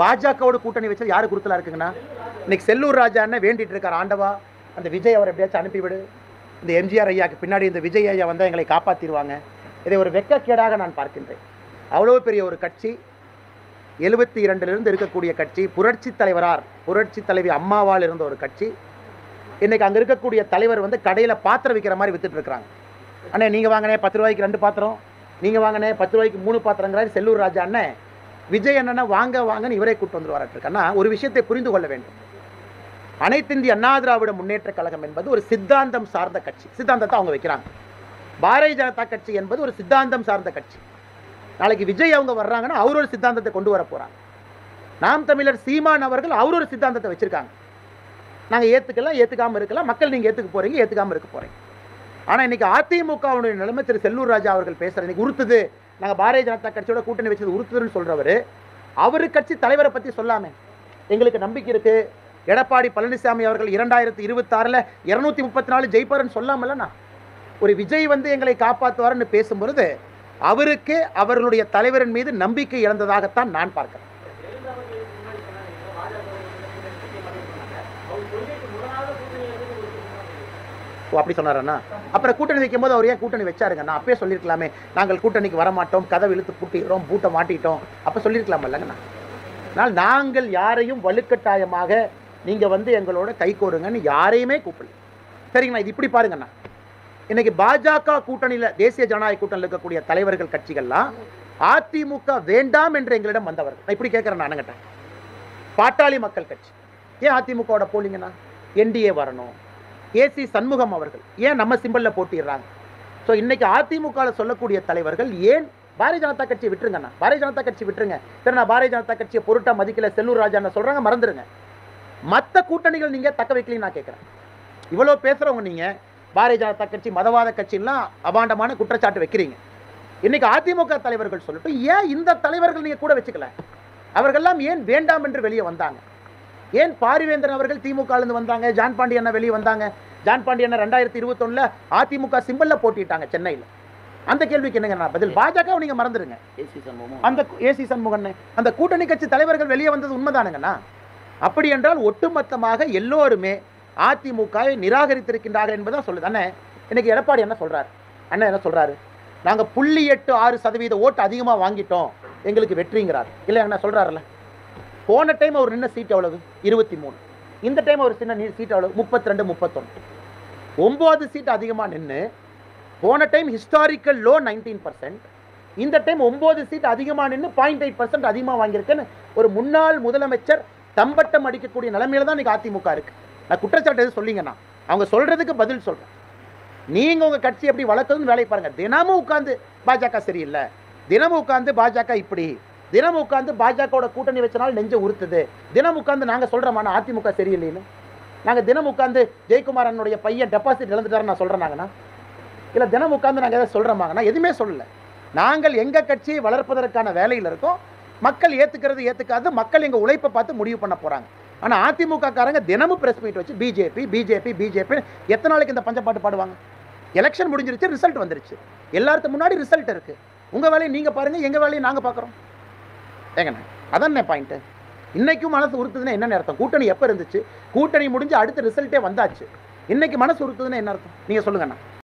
பாஜகவோட கூட்டணி வச்சது யாரு குருத்தலா இருக்குங்கண்ணா? இன்னைக்கு செல்லூர் ராஜா அண்ணன் வேண்டிட்டு இருக்கார், ஆண்டவா அந்த விஜய் அவர் எப்படியாச்சும் அனுப்பிவிடு, இந்த எம்ஜிஆர் ஐயாக்கு பின்னாடி இந்த விஜய் ஐயா வந்தால் எங்களை காப்பாற்றிடுவாங்க. இதை ஒரு வெட்கக்கேடாக நான் பார்க்கின்றேன். அவ்வளோ பெரிய ஒரு கட்சி, 72லிருந்து இருக்கக்கூடிய கட்சி, புரட்சி தலைவரார் புரட்சி தலைவி அம்மாவால் இருந்த ஒரு கட்சி, இன்னைக்கு அங்கே இருக்கக்கூடிய தலைவர் வந்து கடையில் பாத்திரம் விற்கிற மாதிரி வித்துட்டு இருக்கிறாங்க. அண்ணே நீங்கள் வாங்கினே 10 ரூபாய்க்கு 2 பாத்திரம், நீங்கள் வாங்கினே 10 ரூபாய்க்கு 3 பாத்திரங்கிறாரு செல்லூர் ராஜா அண்ணன். விஜய் அண்ணனை வாங்கன்னு இவரே கூட்டு வந்துருவார்னா ஒரு விஷயத்தை புரிந்து கொள்ள வேண்டும். அனைத்து இந்திய அண்ணா திராவிட முன்னேற்ற கழகம் என்பது ஒரு சித்தாந்தம் சார்ந்த கட்சி. சித்தாந்தத்தை அவங்க வைக்கிறாங்க. பாரதிய ஜனதா கட்சி என்பது ஒரு சித்தாந்தம் சார்ந்த கட்சி. நாளைக்கு விஜய் அவங்க வர்றாங்கன்னா அவர் ஒரு சித்தாந்தத்தை கொண்டு வர போறாங்க. நாம் தமிழர் சீமான் அவர்கள் அவர் ஒரு சித்தாந்தத்தை வச்சிருக்காங்க. நாங்கள் ஏற்றுக்கலாம், ஏற்றுக்காமல் இருக்கலாம், மக்கள் நீங்கள் ஏற்றுக்க போறீங்க, ஏற்றுக்காமல் இருக்க போறீங்க. ஆனால் இன்னைக்கு அதிமுகவுடைய நிலைமை திரு செல்லூர் ராஜா அவர்கள் பேசுகிற இன்னைக்கு உறுத்துது, நாங்கள் பாரதிய ஜனதா கட்சியோட கூட்டணி வச்சது உறுத்துதுன்னு சொல்றவர், அவரு கட்சி தலைவரை பற்றி சொல்லாமே எங்களுக்கு நம்பிக்கை இருக்கு, எடப்பாடி பழனிசாமி அவர்கள் 2026ல் 234 ஜெயிப்பார்னு சொல்லாமல்லண்ணா. ஒரு விஜய் வந்து எங்களை காப்பாற்றுவார்னு பேசும்பொழுது அவருக்கு அவர்களுடைய தலைவரின் மீது நம்பிக்கை இழந்ததாகத்தான் நான் பார்க்கிறேன். அப்படி சொன்னாரண்ணா. அப்புறம் கூட்டணி வைக்கும் போது அவர் ஏன் கூட்டணி வச்சாருங்க? நான் அப்பயே சொல்லியிருக்கலாமே, நாங்கள் கூட்டணிக்கு வரமாட்டோம், கதவு இழுத்து பூட்டிடுறோம், பூட்டை மாட்டிட்டோம், அப்போ சொல்லியிருக்கலாமா இல்லைங்கண்ணா? ஆனால் நாங்கள் யாரையும் வலுக்கட்டாயமாக நீங்கள் வந்து எங்களோட கை கோருங்கன்னு யாரையுமே கூப்பிடல. சரிங்கண்ணா, இது இப்படி பாருங்கண்ணா, இன்னைக்கு பாஜக கூட்டணியில் தேசிய ஜனநாயக கூட்டணியில் இருக்கக்கூடிய தலைவர்கள் கட்சிகள்லாம் அதிமுக வேண்டாம் என்று எங்களிடம் வந்தவர்கள். நான் இப்படி கேட்குறேன், நான் கேட்டேன், பாட்டாளி மக்கள் கட்சி ஏன் அதிமுகவோட போலிங்கண்ணா? என்டிஏ வரணும், ஏசி சண்முகம் அவர்கள் ஏன் நம்ம சிம்பிளில் போட்டிடுறாங்க? ஸோ இன்னைக்கு அதிமுகவில் சொல்லக்கூடிய தலைவர்கள் ஏன் பாரதிய ஜனதா கட்சியை விட்டுருங்கண்ணா, பாரதிய ஜனதா கட்சி விட்டுருங்க, சரி நான் பாரதிய ஜனதா கட்சியை பொருட்டா மதிக்கல செல்லூர் ராஜா சொல்கிறாங்க, மறந்துடுங்க. மற்ற கூட்டணிகள் நீங்கள் தக்க வைக்கலன்னு நான் கேட்குறேன். இவ்வளோ பேசுகிறவங்க நீங்கள் பாரதிய ஜனதா கட்சி மதவாத கட்சியெல்லாம் அபாண்டமான குற்றச்சாட்டு வைக்கிறீங்க. இன்னைக்கு அதிமுக தலைவர்கள் சொல்லட்டு ஏன் இந்த தலைவர்கள் நீங்கள் கூட வச்சுக்கல? அவர்கள்லாம் ஏன் வேண்டாம் என்று வெளியே வந்தாங்க? ஏன் பாரிவேந்தன் அவர்கள் திமுகலேருந்து வந்தாங்க, ஜான் பாண்டியன் வெளியே வந்தாங்க, ஜான் பாண்டியன் 2021ல் அதிமுக சிம்பிளில் போட்டிட்டாங்க சென்னையில். அந்த கேள்விக்கு என்னங்க பதில்? பாஜக நீங்கள் மறந்துடுங்க. அந்த ஏசி சண்முகன் அந்த கூட்டணி கட்சி தலைவர்கள் வெளியே வந்தது உண்மைதானுங்கண்ணா. அப்படி என்றால் ஒட்டுமொத்தமாக எல்லோருமே அதிமுகவை நிராகரித்திருக்கின்றார்கள் என்பதான் சொல்லுது. அண்ணே இன்னைக்கு எடப்பாடி என்ன சொல்றாரு? அண்ணன் என்ன சொல்றாரு? நாங்கள் 0.86% ஓட்டு அதிகமாக வாங்கிட்டோம், எங்களுக்கு வெற்றிங்கிறார். இல்லை அண்ணா சொல்றாருல்ல, போன டைம் அவர் நின்ன சீட் எவ்வளவு? 23. இந்த டைம் அவர் சின்ன சீட் எவ்வளவு? 32, 31. 9 சீட் அதிகமாக நின்று போன டைம் ஹிஸ்டாரிக்கல் லோ 19%, இந்த டைம் 9 சீட் அதிகமாக நின்று 0.8% அதிகமாக வாங்கியிருக்கேன்னு ஒரு முன்னாள் முதலமைச்சர் தம்பட்டம் அடிக்கக்கூடிய நிலைமையில தான் இன்னைக்கு அதிமுக இருக்கு. நான் குற்றச்சாட்டு எது சொல்லிங்கண்ணா, அவங்க சொல்றதுக்கு பதில் சொல்றேன். நீங்க உங்க கட்சி எப்படி வளர்க்குறதுன்னு வேலையை பாருங்க. தினமும் உட்காந்து பாஜக சரியில்லை, தினமும் உட்காந்து பாஜக இப்படி, தினமும் உட்காந்து பாஜகவோட கூட்டணி வச்சனால நெஞ்ச உறுத்துது, தினம் உட்காந்து நாங்கள் சொல்கிறோம்னா அதிமுக சரியில்லைன்னு. நாங்கள் தினம் உட்காந்து ஜெயக்குமாரனுடைய பையன் டெபாசிட் இழந்துட்டாரு நான் சொல்கிறேனாங்கண்ணா, இல்லை தினம் உட்காந்து நாங்கள் எதாவது சொல்கிறோமாங்கண்ணா? எதுவுமே சொல்லலை. நாங்கள் எங்கள் கட்சியை வளர்ப்பதற்கான வேலையில் இருக்கோம். மக்கள் ஏற்றுக்கிறது ஏற்றுக்காது, மக்கள் எங்கள் உழைப்பை பார்த்து முடிவு பண்ண போகிறாங்க. ஆனால் அதிமுக காரங்க தினமும் ப்ரெஸ் மீட் வச்சு பிஜேபி பிஜேபி பிஜேபி எத்தனை நாளைக்கு இந்த பஞ்சப்பாட்டு பாடுவாங்க? எலெக்ஷன் முடிஞ்சிருச்சு, ரிசல்ட் வந்துருச்சு, எல்லாத்துக்கும் முன்னாடி ரிசல்ட் இருக்குது. உங்கள் வேலையை நீங்கள் பாருங்கள், எங்கள் வேலையை நாங்கள் பார்க்குறோம். ஏங்கண்ணா அதானே பாயிண்ட்டு. இன்றைக்கும் மனசு உறுத்துதுன்னா என்ன அர்த்தம்? கூட்டணி எப்போ இருந்துச்சு? கூட்டணி முடிஞ்சு அடுத்த ரிசல்ட்டே வந்தாச்சு. இன்றைக்கி மனசு உறுத்துதுன்னா என்ன அர்த்தம்? நீங்கள் சொல்லுங்கண்ணா.